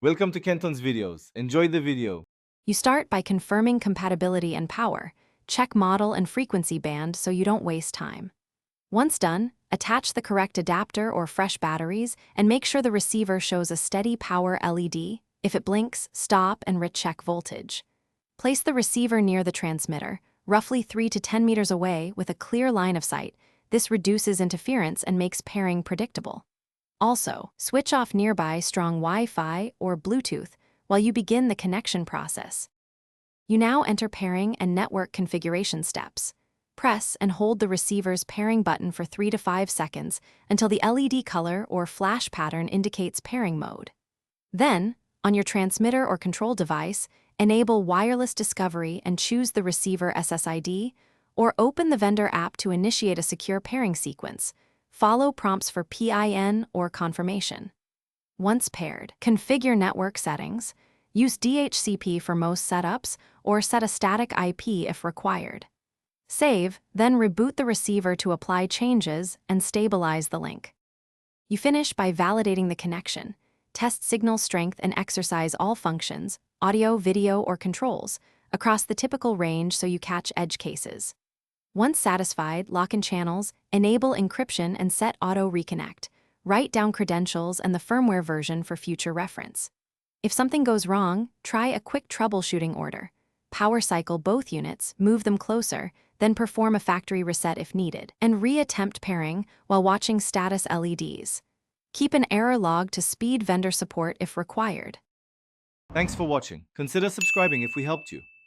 Welcome to Kenton's videos. Enjoy the video. You start by confirming compatibility and power. Check model and frequency band so you don't waste time. Once done, attach the correct adapter or fresh batteries and make sure the receiver shows a steady power LED. If it blinks, stop and recheck voltage. Place the receiver near the transmitter, roughly 3 to 10 meters away with a clear line of sight. This reduces interference and makes pairing predictable. Also, switch off nearby strong Wi-Fi or Bluetooth while you begin the connection process. You now enter pairing and network configuration steps. Press and hold the receiver's pairing button for 3 to 5 seconds until the LED color or flash pattern indicates pairing mode. Then, on your transmitter or control device, enable wireless discovery and choose the receiver SSID, or open the vendor app to initiate a secure pairing sequence. Follow prompts for PIN or confirmation. Once paired, configure network settings. Use DHCP for most setups, or set a static IP if required. Save, then reboot the receiver to apply changes and stabilize the link. You finish by validating the connection. Test signal strength and exercise all functions, audio, video, or controls, across the typical range so you catch edge cases. Once satisfied, lock in channels, enable encryption and set auto reconnect. Write down credentials and the firmware version for future reference. If something goes wrong, try a quick troubleshooting order. Power cycle both units, move them closer, then perform a factory reset if needed, and re-attempt pairing while watching status LEDs. Keep an error log to speed vendor support if required. Thanks for watching. Consider subscribing if we helped you.